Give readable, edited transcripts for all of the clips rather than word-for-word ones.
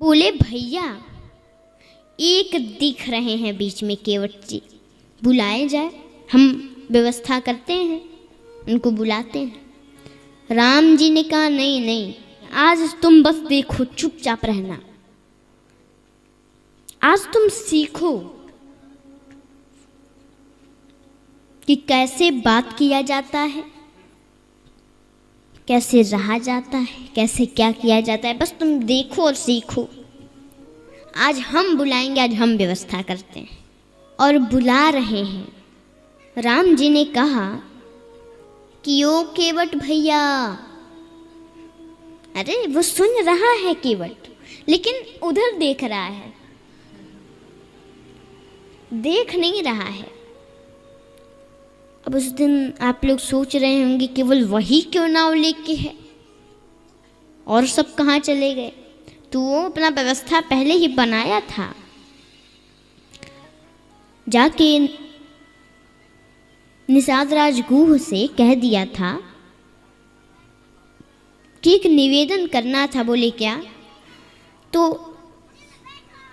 बोले भैया एक दिख रहे हैं बीच में केवट जी, बुलाए जाए। हम व्यवस्था करते हैं, उनको बुलाते हैं। राम जी ने कहा नहीं नहीं, आज तुम बस देखो, चुपचाप रहना। आज तुम सीखो कि कैसे बात किया जाता है, कैसे रहा जाता है, कैसे क्या किया जाता है। बस तुम देखो और सीखो। आज हम बुलाएंगे, आज हम व्यवस्था करते हैं। और बुला रहे हैं। राम जी ने कहा कि ओ केवट भैया। अरे वो सुन रहा है केवट, लेकिन उधर देख रहा है, देख नहीं रहा है। अब उस दिन आप लोग सोच रहे होंगे केवल वही क्यों नाव लेके है और सब कहाँ चले गए। तो वो अपना व्यवस्था पहले ही बनाया था। जाके निषाद राज गुह से कह दिया था कि एक निवेदन करना था। बोले क्या? तो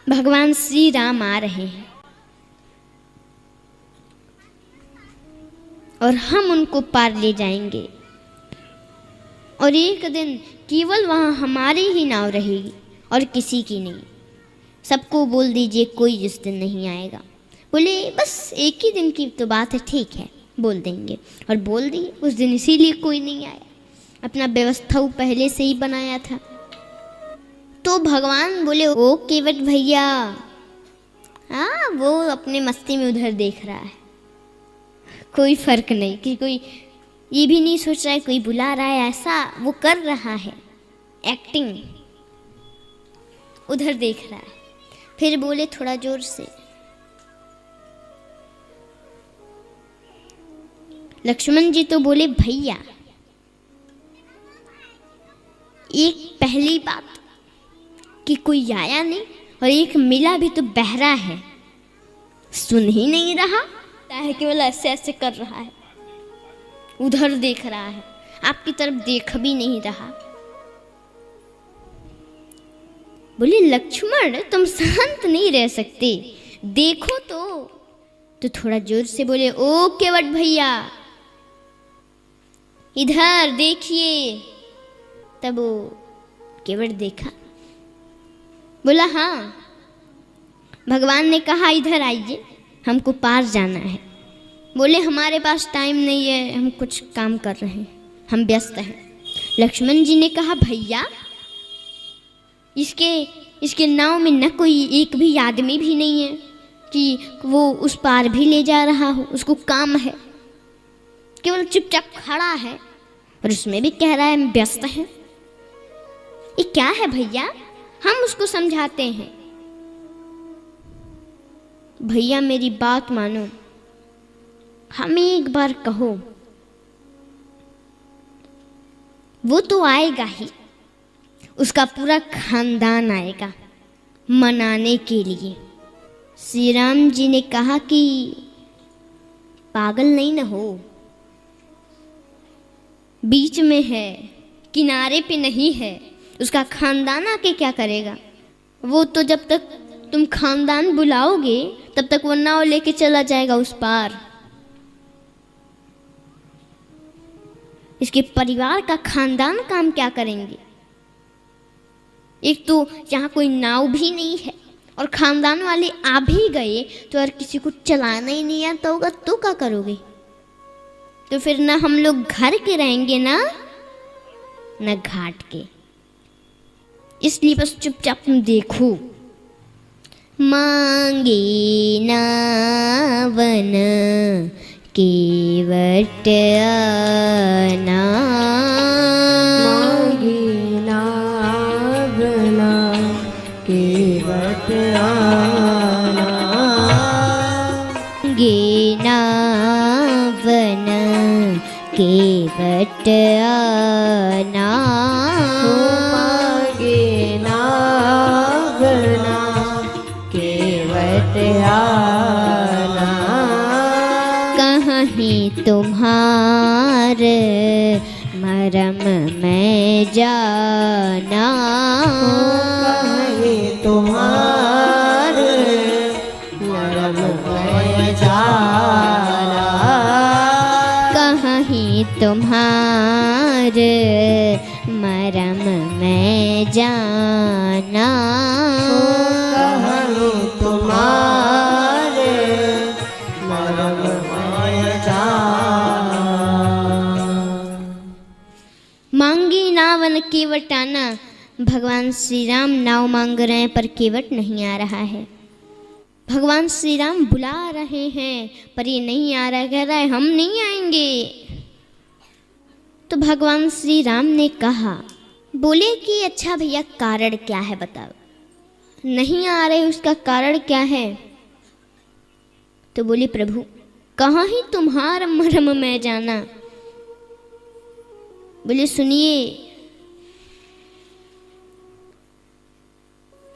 भगवान श्री राम आ रहे हैं और हम उनको पार ले जाएंगे, और एक दिन केवल वहाँ हमारी ही नाव रहेगी और किसी की नहीं। सबको बोल दीजिए कोई जिस दिन नहीं आएगा। बोले बस एक ही दिन की तो बात है, ठीक है बोल देंगे। और बोल दिए। उस दिन इसीलिए कोई नहीं आया, अपना व्यवस्था वो पहले से ही बनाया था। तो भगवान बोले ओ केवट भैया। हाँ, वो अपने मस्ती में उधर देख रहा है, कोई फर्क नहीं कि कोई ये भी नहीं सोच रहा है कोई बुला रहा है, ऐसा वो कर रहा है एक्टिंग, उधर देख रहा है। फिर बोले थोड़ा जोर से, लक्ष्मण जी तो बोले भैया एक पहली बात कि कोई आया नहीं, और एक मिला भी तो बहरा है, सुन ही नहीं रहा है, केवल ऐसे ऐसे कर रहा है, उधर देख रहा है, आपकी तरफ देख भी नहीं रहा। बोले लक्ष्मण तुम शांत नहीं रह सकते, देखो तो थोड़ा जोर से बोले ओ केवट भैया इधर देखिए। तब वो केवट देखा, बोला हाँ। भगवान ने कहा इधर आइए, हमको पार जाना है। बोले हमारे पास टाइम नहीं है, हम कुछ काम कर रहे हैं, हम व्यस्त हैं। लक्ष्मण जी ने कहा भैया इसके नाव में न कोई एक भी आदमी भी नहीं है कि वो उस पार भी ले जा रहा हो, उसको काम है, केवल चुपचाप खड़ा है और उसमें भी कह रहा है हम व्यस्त हैं। ये क्या है भैया? हम उसको समझाते हैं। भैया मेरी बात मानो, हमें एक बार कहो, वो तो आएगा ही, उसका पूरा खानदान आएगा मनाने के लिए। श्री राम जी ने कहा कि पागल नहीं न हो, बीच में है, किनारे पे नहीं है, उसका खानदान आके क्या करेगा? वो तो जब तक तुम खानदान बुलाओगे तब तक वो नाव लेके चला जाएगा उस पार। इसके परिवार का खानदान काम क्या करेंगे? एक तो यहाँ कोई नाव भी नहीं है और खानदान वाले आ भी गए तो अगर किसी को चलाना ही नहीं आता होगा तो क्या करोगे? तो फिर ना हम लोग घर के रहेंगे ना घाट के। इसलिए बस चुपचाप तुम देखो। मांगे नावन केवट आना, मांगे नावना केवट आना, गे नावन केवट आना, मांगे नावना केवट आना, कहीं तुम्हार मरम में जाना, तुम्हार मरम मैं जाना। कहूँ तुम्हारे मरम मैं जाना। मांगी नावन केवटाना। भगवान श्री राम नाव मांग रहे हैं पर केवट नहीं आ रहा है। भगवान श्री राम बुला रहे हैं पर ये नहीं आ रहा, कह रहा है हम नहीं आएंगे। तो भगवान श्री राम ने कहा, बोले कि अच्छा भैया कारण क्या है बताओ, नहीं आ रहे उसका कारण क्या है। तो बोले प्रभु कहाँ ही तुम्हारा मरम मैं जाना। बोले सुनिए,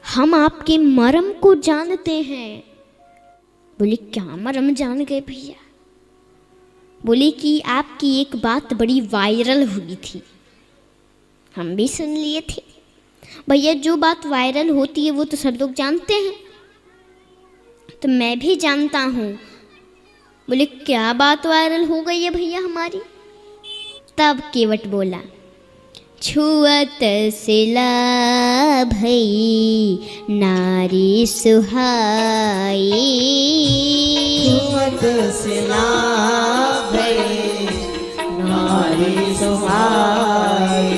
हम आपके मरम को जानते हैं। बोले क्या मरम जान गए भैया। बोले कि आपकी एक बात बड़ी वायरल हुई थी, हम भी सुन लिए थे। भैया जो बात वायरल होती है वो तो सब लोग जानते हैं, तो मैं भी जानता हूँ। बोले क्या बात वायरल हो गई है भैया हमारी। तब केवट बोला, छुअत सिला भई नारी सुहाई। छुअत सिला भई नारी सुहाई।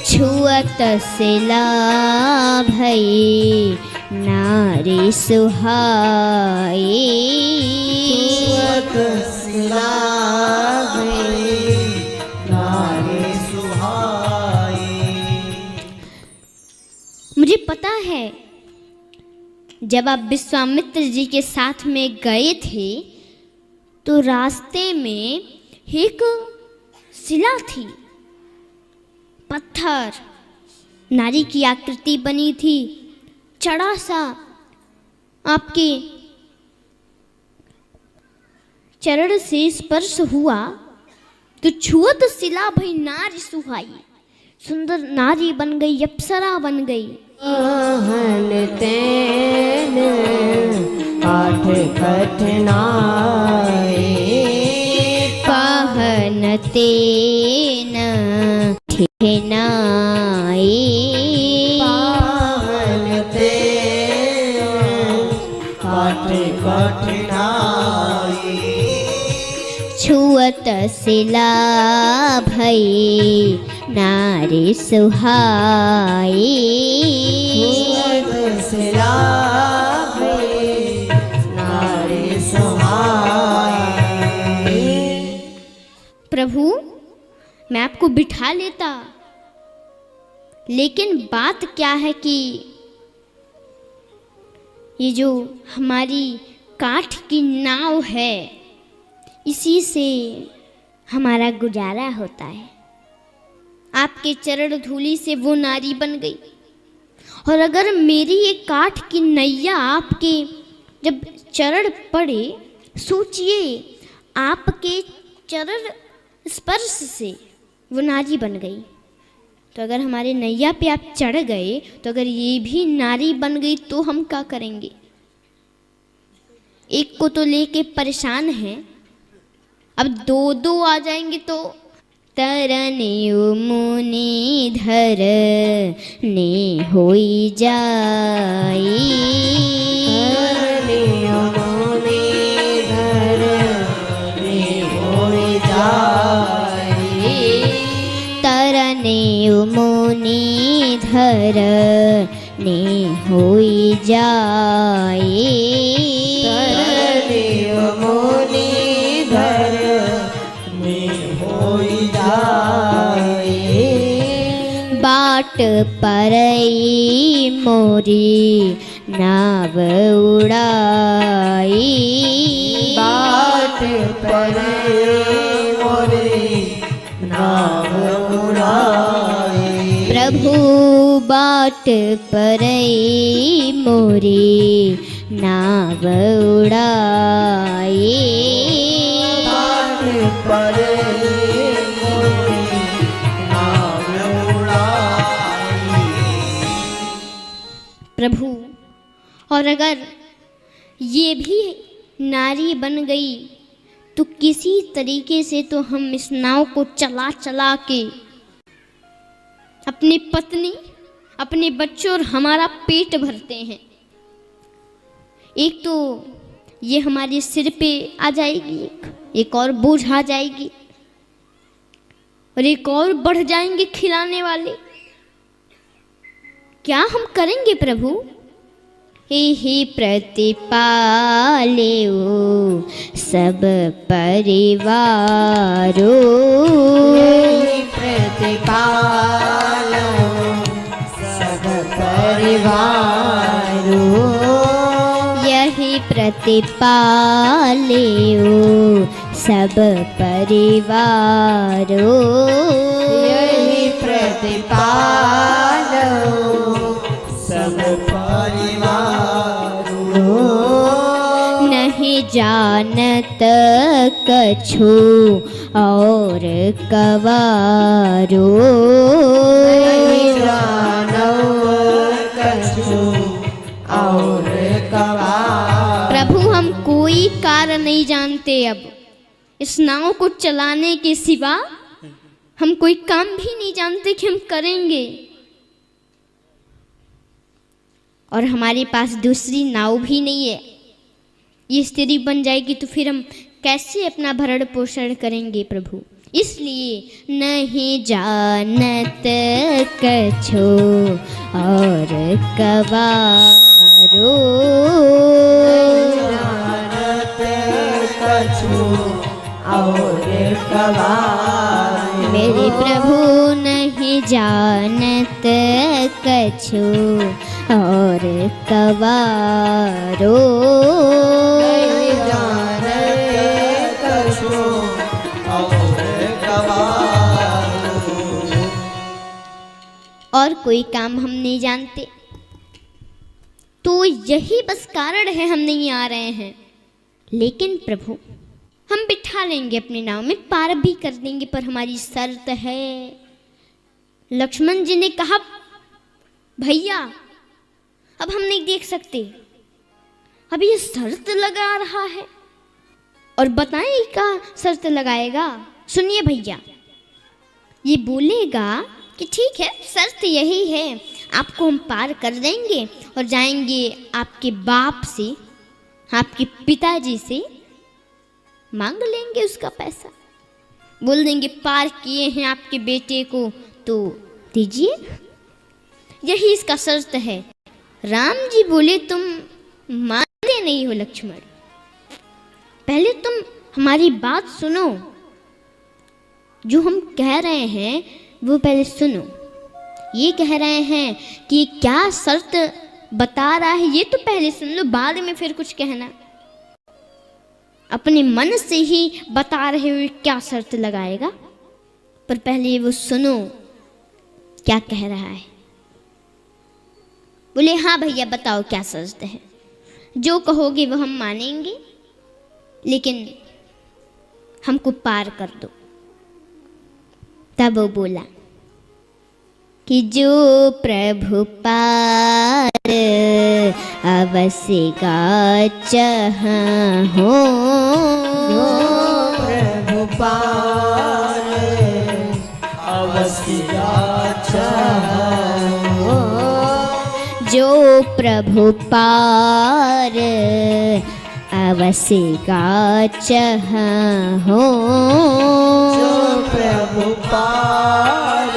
छुअत सिला भई नारी सुहाई। छुअत सिला भई नारी सुहाई। मुझे पता है जब आप विश्वामित्र जी के साथ में गए थे तो रास्ते में एक शिला थी, पत्थर, नारी की आकृति बनी थी, चढ़ा सा आपके चरण से स्पर्श हुआ तो छुअत शिला भई नारी सुहाई। सुंदर नारी बन गई, अप्सरा बन गई। आहन तेन काठ कठिनाई। पाहन तेन ठेनाई। पाहन तेन काठ कठिनाई। छुअत शिला भई नारी सुहाई। छुअत शिला भई नारी सुहाई। प्रभु मैं आपको बिठा लेता, लेकिन बात क्या है कि ये जो हमारी काठ की नाव है इसी से हमारा गुजारा होता है। आपके चरण धूलि से वो नारी बन गई, और अगर मेरी ये काठ की नैया आपके जब चरण पड़े, सोचिए आपके चरण स्पर्श से वो नारी बन गई, तो अगर हमारे नैया पे आप चढ़ गए तो अगर ये भी नारी बन गई तो हम क्या करेंगे। एक को तो लेके परेशान हैं, अब दो दो आ जाएंगे तो तरने मुनि धर ने होई जाई। तरने मुनि धर ने होई जाई। तरने मुनि धर ने होई जाई। तरने मुनि धर ने होई जाई। बाट परई मोरी नाव उड़ाई। बाट परई मोरी नाव उड़ाई। प्रभु बाट परई मोरी नाव उड़ाई। बाट परई मोरी नाव उड़ाई। प्रभु और अगर ये भी नारी बन गई तो किसी तरीके से तो हम इस नाव को चला चला के अपनी पत्नी, अपने बच्चों और हमारा पेट भरते हैं। एक तो ये हमारे सिर पे आ जाएगी, एक और बोझ आ जाएगी, और एक और बढ़ जाएंगे खिलाने वाले। क्या हम करेंगे प्रभु? हे प्रतिपाले ओ सब परिवारो, प्रतिपालो सब परिवारो, यही प्रतिपाले ओ सब परिवारो, यही प्रतिपालो सब परिवारो, नहीं जानत कछु और कवारो, नहीं जानो कछु और कवारो। प्रभु हम कोई कार्य नहीं जानते, अब इस नाव को चलाने के सिवा हम कोई काम भी नहीं जानते कि हम करेंगे, और हमारे पास दूसरी नाव भी नहीं है। ये स्थिति बन जाएगी तो फिर हम कैसे अपना भरण पोषण करेंगे प्रभु? इसलिए नहीं जानत कछु और कवारो, जानत कछु और कवारो, मेरे प्रभु नहीं जानत कछु और कवारो, नहीं जानत कछु और कवारो। और कोई काम हम नहीं जानते, तो यही बस कारण है हम नहीं आ रहे हैं। लेकिन प्रभु हम बिठा लेंगे अपनी नाव में, पार भी कर देंगे, पर हमारी शर्त है। लक्ष्मण जी ने कहा भैया अब हम नहीं देख सकते, अब ये शर्त लगा रहा है। और बताएं क्या शर्त लगाएगा? सुनिए भैया, ये बोलेगा कि ठीक है शर्त यही है, आपको हम पार कर देंगे और जाएंगे आपके बाप से, आपके पिताजी से मांग लेंगे उसका पैसा, बोल देंगे पार किए हैं आपके बेटे को तो दीजिए, यही इसका शर्त है। राम जी बोले तुम मानते नहीं हो लक्ष्मण, पहले तुम हमारी बात सुनो, जो हम कह रहे हैं वो पहले सुनो। ये कह रहे हैं कि क्या शर्त बता रहा है ये तो पहले सुन लो, बाद में फिर कुछ कहना। अपने मन से ही बता रहे हुए क्या शर्त लगाएगा, पर पहले वो सुनो क्या कह रहा है। बोले हाँ भैया बताओ क्या शर्त है, जो कहोगे वो हम मानेंगे, लेकिन हमको पार कर दो। तब वो बोला कि जो प्रभु पार अवश्य गाचह हो, जो प्रभु पार अवश्य गाचह हो, जो प्रभु पार अवश्य गाचह हो, जो प्रभु पार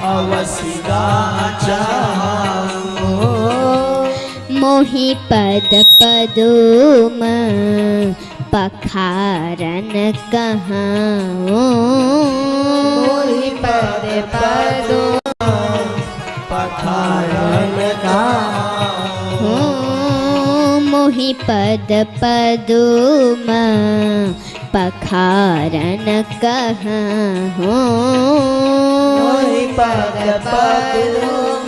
अवश्य गाचह हो, मोहि पद पदुम पखारन कहाँ मोहि पद पदुम पखारन कहाँ हो, मोहि पद पदुम पखारन कहाँ हो, मोहि पद पदुम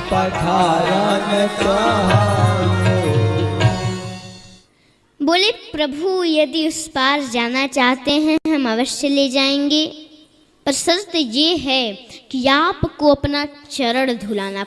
पखारन कहाँ हो। बोले प्रभु यदि उस पार जाना चाहते हैं हम अवश्य ले जाएंगे, पर शर्त ये है कि आपको अपना चरण धुलाना